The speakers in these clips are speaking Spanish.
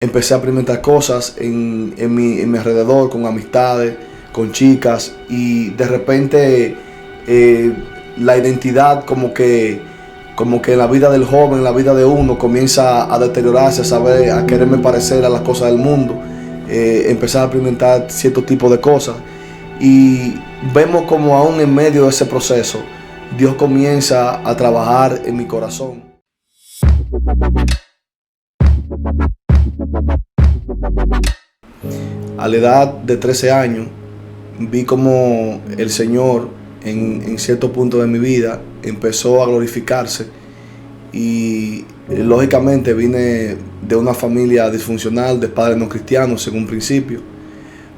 empecé a experimentar cosas en mi alrededor, con amistades, con chicas, y de repente la identidad como que en la vida del joven, en la vida de uno, comienza a deteriorarse, a quererme parecer a las cosas del mundo. Empezar a experimentar cierto tipo de cosas, y vemos como aún en medio de ese proceso Dios comienza a trabajar en mi corazón. A la edad de 13 años vi como el Señor en cierto punto de mi vida empezó a glorificarse, y lógicamente vine de una familia disfuncional, de padres no cristianos en un principio,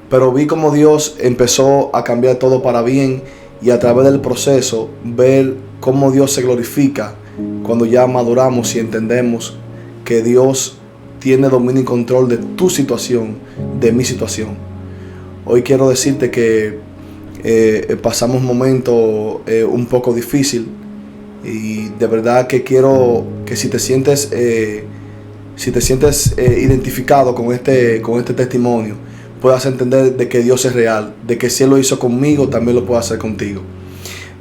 pero vi como Dios empezó a cambiar todo para bien, y a través del proceso ver cómo Dios se glorifica cuando ya maduramos y entendemos que Dios tiene dominio y control de tu situación, de mi situación. Hoy quiero decirte que pasamos momentos un poco difíciles, y de verdad que quiero que si te sientes identificado con este testimonio, puedas entender de que Dios es real, de que si Él lo hizo conmigo, también lo puede hacer contigo.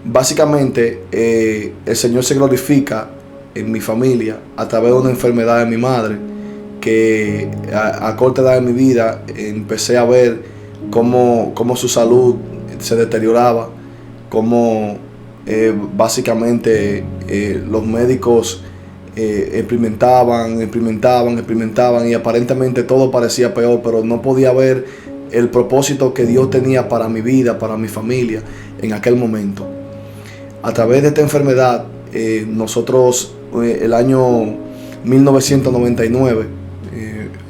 Básicamente, el Señor se glorifica en mi familia a través de una enfermedad de mi madre, que a corta edad de mi vida empecé a ver cómo su salud se deterioraba, cómo básicamente los médicos experimentaban, y aparentemente todo parecía peor, pero no podía ver el propósito que Dios tenía para mi vida, para mi familia en aquel momento. A través de esta enfermedad, nosotros el año 1999,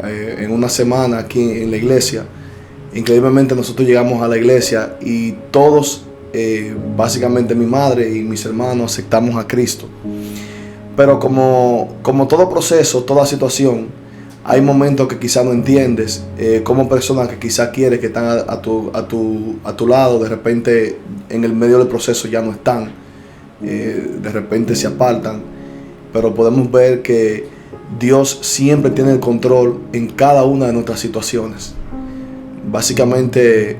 en una semana aquí en la iglesia, increíblemente nosotros llegamos a la iglesia y todos, básicamente mi madre y mis hermanos, aceptamos a Cristo. Pero como todo proceso, toda situación, hay momentos que quizás no entiendes, como personas que quizás quieres que están a tu lado, de repente en el medio del proceso ya no están, de repente se apartan, pero podemos ver que Dios siempre tiene el control en cada una de nuestras situaciones. Básicamente,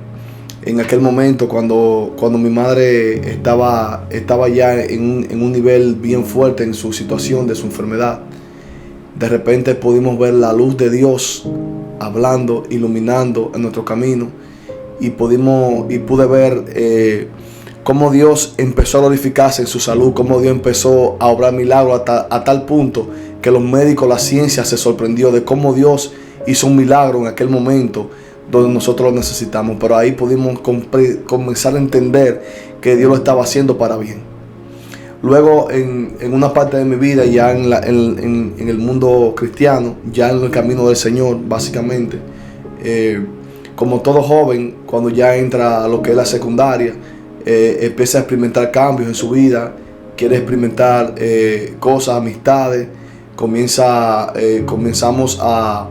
en aquel momento, cuando mi madre estaba ya en un nivel bien fuerte en su situación de su enfermedad, de repente pudimos ver la luz de Dios hablando, iluminando en nuestro camino, y pude ver cómo Dios empezó a glorificarse en su salud, cómo Dios empezó a obrar milagros a tal punto que los médicos, la ciencia se sorprendió de cómo Dios hizo un milagro en aquel momento donde nosotros lo necesitamos. Pero ahí pudimos comenzar a entender que Dios lo estaba haciendo para bien. Luego, en una parte de mi vida, ya en el mundo cristiano, ya en el camino del Señor, básicamente, como todo joven, cuando ya entra a lo que es la secundaria, empieza a experimentar cambios en su vida, quiere experimentar cosas, amistades, comenzamos a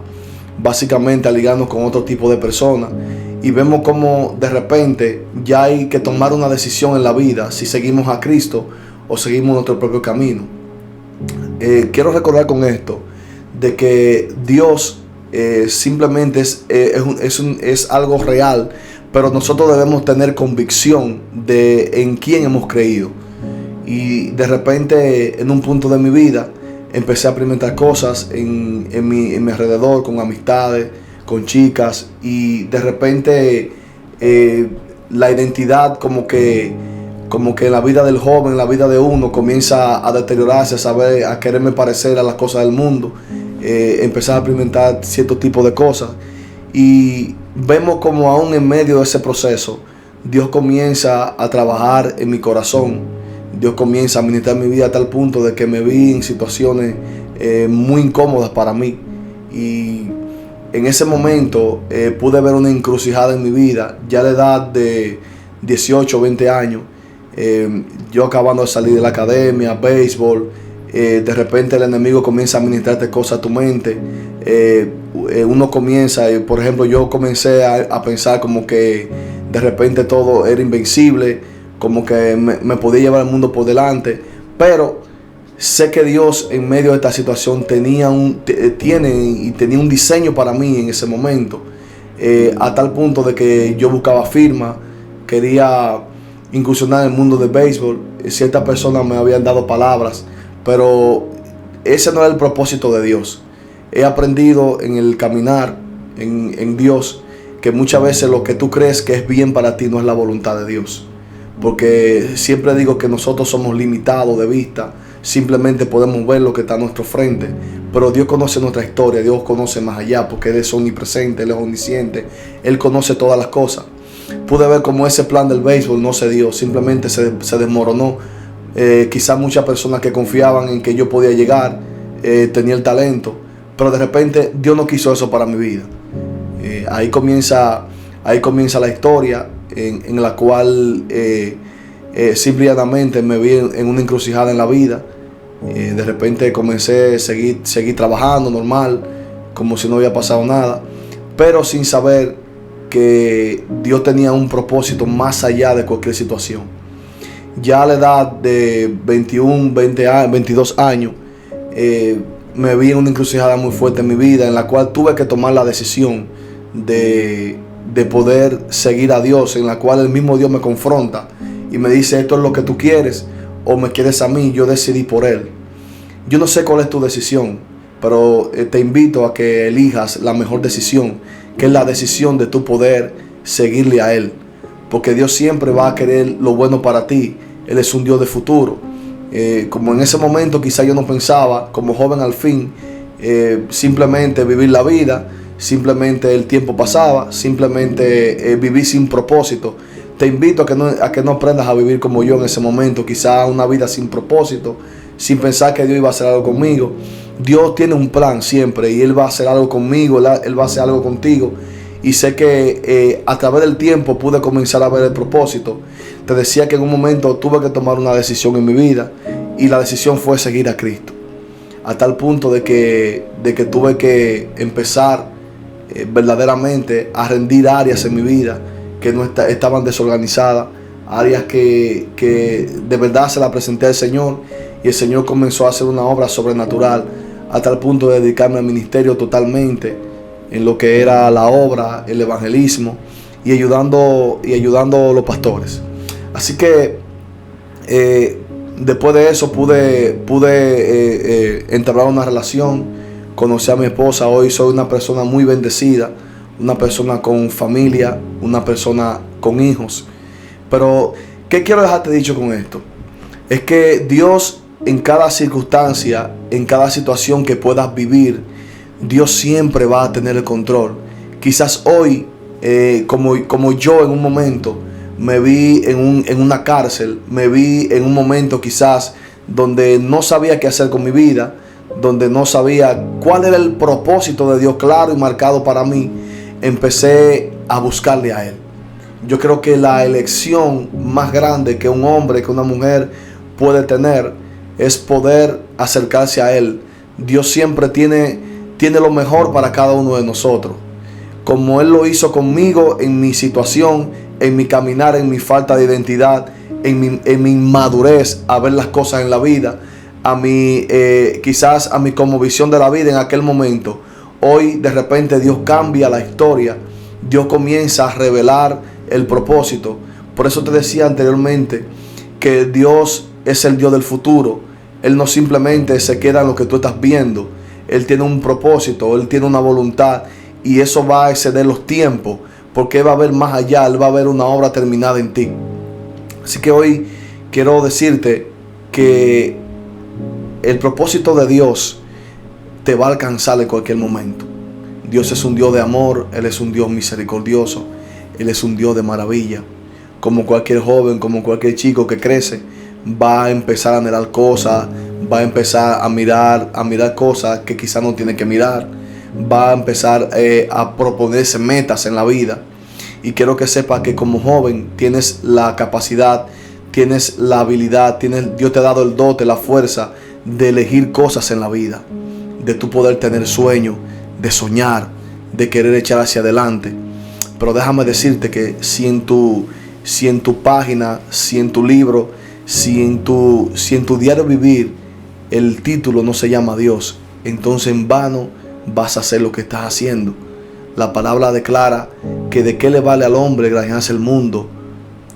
básicamente a ligarnos con otro tipo de personas, y vemos como de repente ya hay que tomar una decisión en la vida, si seguimos a Cristo o seguimos nuestro propio camino. Quiero recordar con esto de que Dios simplemente es algo real, pero nosotros debemos tener convicción de en quién hemos creído. Y de repente, en un punto de mi vida, empecé a experimentar cosas en mi alrededor, con amistades, con chicas, y de repente la identidad como que en la vida del joven, en la vida de uno, comienza a deteriorarse, a quererme parecer a las cosas del mundo. Empecé a experimentar cierto tipo de cosas, y vemos como aún en medio de ese proceso Dios comienza a trabajar en mi corazón. Dios comienza a ministrar mi vida a tal punto de que me vi en situaciones muy incómodas para mí, y en ese momento pude ver una encrucijada en mi vida, ya a la edad de 18 o 20 años, yo acabando de salir de la academia, béisbol. De repente el enemigo comienza a ministrarte cosas a tu mente. Uno comienza, por ejemplo, yo comencé a pensar como que de repente todo era invencible, como que me podía llevar el mundo por delante. Pero sé que Dios en medio de esta situación tenía un diseño para mí en ese momento, a tal punto de que yo buscaba firma, quería incursionar en el mundo del béisbol. Ciertas personas me habían dado palabras, pero ese no era el propósito de Dios. He aprendido en el caminar en Dios que muchas veces lo que tú crees que es bien para ti no es la voluntad de Dios. Porque siempre digo que nosotros somos limitados de vista, simplemente podemos ver lo que está a nuestro frente, pero Dios conoce nuestra historia, Dios conoce más allá, porque Él es omnipresente, Él es omnisciente, Él conoce todas las cosas. Pude ver cómo ese plan del béisbol no se dio, simplemente se desmoronó. Quizás muchas personas que confiaban en que yo podía llegar, tenía el talento, pero de repente Dios no quiso eso para mi vida. Ahí comienza la historia en la cual simplemente me vi en una encrucijada en la vida. De repente comencé a seguir trabajando normal, como si no había pasado nada, pero sin saber que Dios tenía un propósito más allá de cualquier situación. Ya a la edad de 22 años, me vi en una encrucijada muy fuerte en mi vida, en la cual tuve que tomar la decisión de poder seguir a Dios, en la cual el mismo Dios me confronta y me dice: esto es lo que tú quieres o me quieres a mí. Yo decidí por Él. Yo no sé cuál es tu decisión, pero te invito a que elijas la mejor decisión, que es la decisión de tu poder seguirle a Él, porque Dios siempre va a querer lo bueno para ti. Él es un Dios de futuro. Como en ese momento quizá yo no pensaba, como joven al fin, simplemente vivir la vida, simplemente el tiempo pasaba, simplemente vivir sin propósito. Te invito a que no aprendas a vivir como yo en ese momento, quizá una vida sin propósito, sin pensar que Dios iba a hacer algo conmigo. Dios tiene un plan siempre y Él va a hacer algo conmigo, Él va a hacer algo contigo. Y sé que a través del tiempo pude comenzar a ver el propósito. Te decía que en un momento tuve que tomar una decisión en mi vida, y la decisión fue seguir a Cristo. A tal punto de que tuve que empezar verdaderamente a rendir áreas en mi vida que no estaban desorganizadas, áreas que de verdad se las presenté al Señor, y el Señor comenzó a hacer una obra sobrenatural, a tal punto de dedicarme al ministerio totalmente, en lo que era la obra, el evangelismo, y ayudando a los pastores. Así que después de eso pude entablar una relación, conocí a mi esposa. Hoy soy una persona muy bendecida, una persona con familia, una persona con hijos. Pero ¿qué quiero dejarte dicho con esto? Es que Dios, en cada circunstancia, en cada situación que puedas vivir, Dios siempre va a tener el control. Quizás hoy, como yo en un momento me vi en una cárcel, me vi en un momento quizás donde no sabía qué hacer con mi vida, donde no sabía cuál era el propósito de Dios claro y marcado para mí, empecé a buscarle a Él. Yo creo que la elección más grande que un hombre, que una mujer puede tener, es poder acercarse a Él. Dios siempre tiene lo mejor para cada uno de nosotros. Como Él lo hizo conmigo en mi situación, en mi caminar, en mi falta de identidad, en mi inmadurez a ver las cosas en la vida, quizás a mi conmovisión de la vida en aquel momento. Hoy de repente Dios cambia la historia. Dios comienza a revelar el propósito. Por eso te decía anteriormente que Dios es el Dios del futuro. Él no simplemente se queda en lo que tú estás viendo. Él tiene un propósito, Él tiene una voluntad, y eso va a exceder los tiempos, porque Él va a ver más allá, Él va a ver una obra terminada en ti. Así que hoy quiero decirte que el propósito de Dios te va a alcanzar en cualquier momento. Dios es un Dios de amor, Él es un Dios misericordioso, Él es un Dios de maravilla. Como cualquier joven, como cualquier chico que crece, va a empezar a anhelar cosas, va a empezar a mirar cosas que quizás no tiene que mirar, va a empezar a proponerse metas en la vida. Y quiero que sepas que como joven tienes la capacidad, tienes la habilidad, Dios te ha dado el dote, la fuerza de elegir cosas en la vida, de tu poder tener sueños, de soñar, de querer echar hacia adelante. Pero déjame decirte que si en tu página, si en tu libro, si en tu diario vivir el título no se llama Dios, entonces en vano vas a hacer lo que estás haciendo. La palabra declara que de qué le vale al hombre ganarse el mundo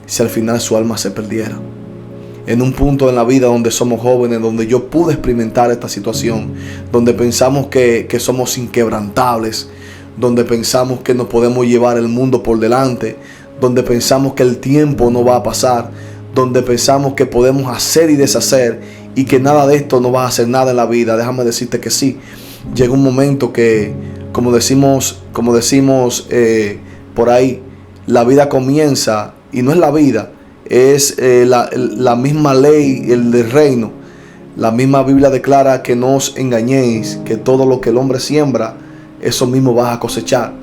si al final su alma se perdiera. En un punto en la vida donde somos jóvenes, donde yo pude experimentar esta situación, donde pensamos que somos inquebrantables, donde pensamos que nos podemos llevar el mundo por delante, donde pensamos que el tiempo no va a pasar, donde pensamos que podemos hacer y deshacer y que nada de esto no va a hacer nada en la vida. Déjame decirte que sí. Llega un momento que, como decimos por ahí, la vida comienza, y no es la vida, es la misma ley, el del reino. La misma Biblia declara que no os engañéis, que todo lo que el hombre siembra, eso mismo vas a cosechar.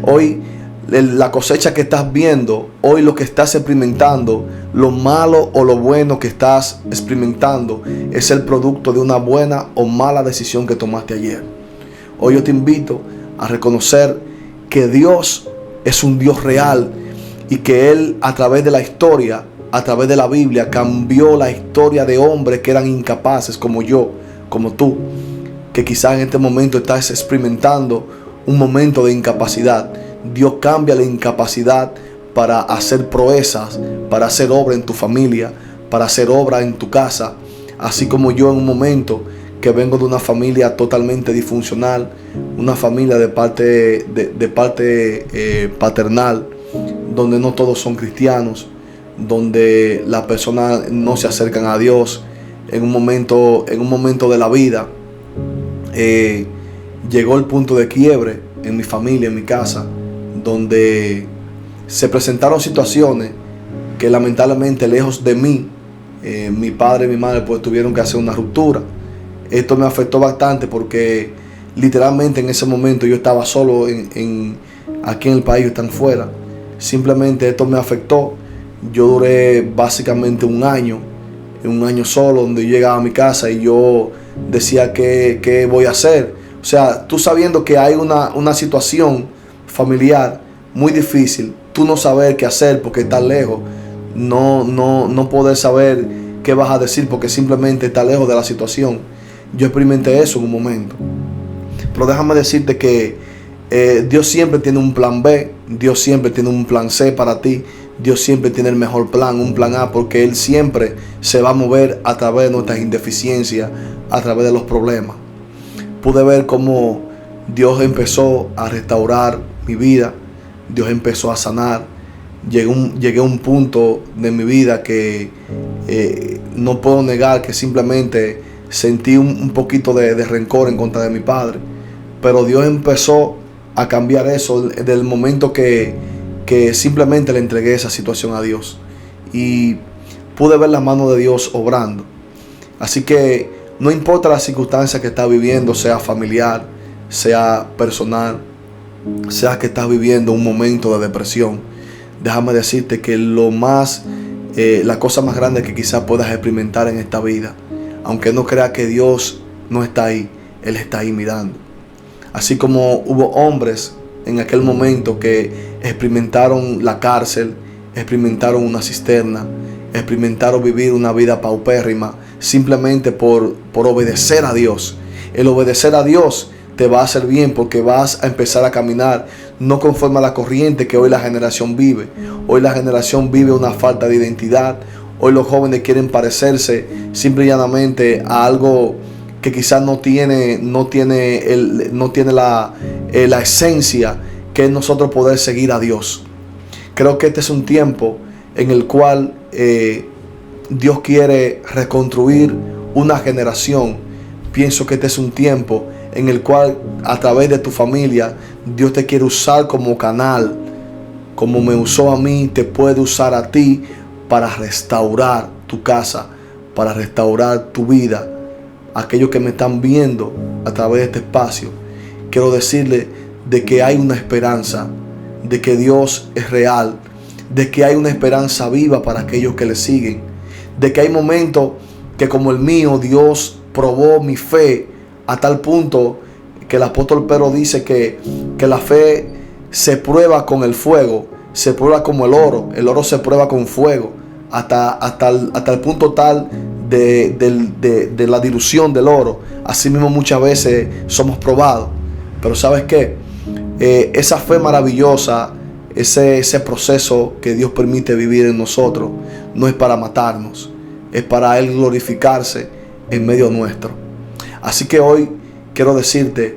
Hoy la cosecha que estás viendo, hoy lo que estás experimentando, lo malo o lo bueno que estás experimentando, es el producto de una buena o mala decisión que tomaste ayer. Hoy yo te invito a reconocer que Dios es un Dios real y que Él, a través de la historia, a través de la Biblia, cambió la historia de hombres que eran incapaces, como yo, como tú, que quizás en este momento estás experimentando un momento de incapacidad. Dios cambia la incapacidad para hacer proezas, para hacer obra en tu familia, para hacer obra en tu casa. Así como yo, en un momento que vengo de una familia totalmente disfuncional, una familia de parte paternal, donde no todos son cristianos, donde las personas no se acercan a Dios. En un momento de la vida llegó el punto de quiebre en mi familia, en mi casa, donde se presentaron situaciones que lamentablemente, lejos de mí, mi padre y mi madre pues tuvieron que hacer una ruptura. Esto me afectó bastante porque literalmente en ese momento yo estaba solo aquí en el país, están fuera. Simplemente esto me afectó. Yo duré básicamente un año solo, donde yo llegaba a mi casa y yo decía ¿qué voy a hacer? O sea, tú sabiendo que hay una situación familiar muy difícil, tú no saber qué hacer porque estás lejos, no poder saber qué vas a decir porque simplemente estás lejos de la situación. Yo experimenté eso en un momento. Pero déjame decirte que Dios siempre tiene un plan B, Dios siempre tiene un plan C para ti. Dios siempre tiene el mejor plan, un plan A, porque Él siempre se va a mover a través de nuestras indeficiencias, a través de los problemas. Pude ver cómo Dios empezó a restaurar mi vida, Dios empezó a sanar. Llegué a un punto de mi vida que no puedo negar que simplemente sentí un poquito de rencor en contra de mi padre. Pero Dios empezó a cambiar eso del momento que simplemente le entregué esa situación a Dios y pude ver la mano de Dios obrando. Así que no importa la circunstancia que estás viviendo, sea familiar, sea personal, sea que estás viviendo un momento de depresión, déjame decirte que la cosa más grande que quizás puedas experimentar en esta vida, aunque no creas que Dios no está ahí, Él está ahí mirando. Así como hubo hombres en aquel momento que experimentaron la cárcel, experimentaron una cisterna, experimentaron vivir una vida paupérrima simplemente por obedecer a Dios. El obedecer a Dios te va a hacer bien porque vas a empezar a caminar no conforme a la corriente que hoy la generación vive. Hoy la generación vive una falta de identidad. Hoy los jóvenes quieren parecerse simple y llanamente a algo que quizás no tiene la esencia que es nosotros poder seguir a Dios. Creo que este es un tiempo en el cual Dios quiere reconstruir una generación. Pienso que este es un tiempo en el cual a través de tu familia Dios te quiere usar como canal. Como me usó a mí, te puede usar a ti para restaurar tu casa, para restaurar tu vida. Aquellos que me están viendo a través de este espacio, quiero decirles de que hay una esperanza, de que Dios es real, de que hay una esperanza viva para aquellos que le siguen, de que hay momentos que como el mío, Dios probó mi fe a tal punto que el apóstol Pedro dice que la fe se prueba con el fuego, se prueba como el oro se prueba con fuego, hasta el punto tal de la dilución del oro, así mismo muchas veces somos probados. Pero ¿sabes qué? Esa fe maravillosa, ese proceso que Dios permite vivir en nosotros, no es para matarnos, es para Él glorificarse en medio nuestro. Así que hoy quiero decirte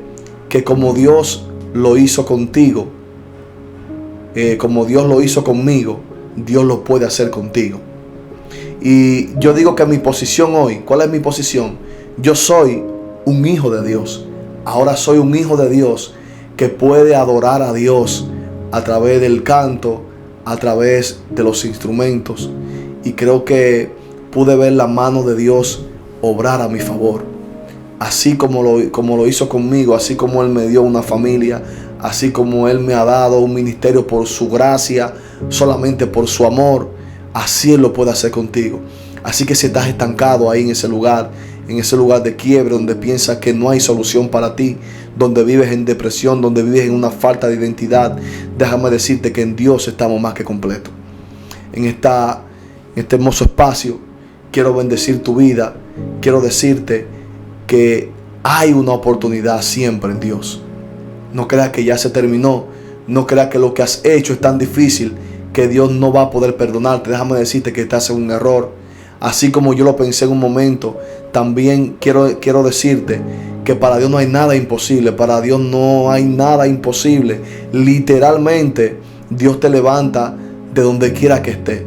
que como Dios lo hizo contigo, como Dios lo hizo conmigo, Dios lo puede hacer contigo. Y yo digo que mi posición hoy, ¿cuál es mi posición? Yo soy un hijo de Dios. Ahora soy un hijo de Dios que puede adorar a Dios a través del canto, a través de los instrumentos. Y creo que pude ver la mano de Dios obrar a mi favor. Así como lo hizo conmigo, así como Él me dio una familia, así como Él me ha dado un ministerio por su gracia, solamente por su amor, así Él lo puede hacer contigo. Así que si estás estancado ahí en ese lugar de quiebre, donde piensas que no hay solución para ti, donde vives en depresión, donde vives en una falta de identidad, déjame decirte que en Dios estamos más que completos. En este hermoso espacio quiero bendecir tu vida, quiero decirte que hay una oportunidad siempre en Dios. No creas que ya se terminó, no creas que lo que has hecho es tan difícil que Dios no va a poder perdonarte. Déjame decirte que estás en un error. Así como yo lo pensé en un momento, también quiero decirte que para Dios no hay nada imposible. Para Dios no hay nada imposible. Literalmente, Dios te levanta de donde quiera que esté.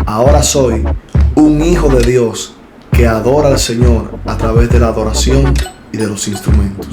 Ahora soy un hijo de Dios que adora al Señor a través de la adoración y de los instrumentos.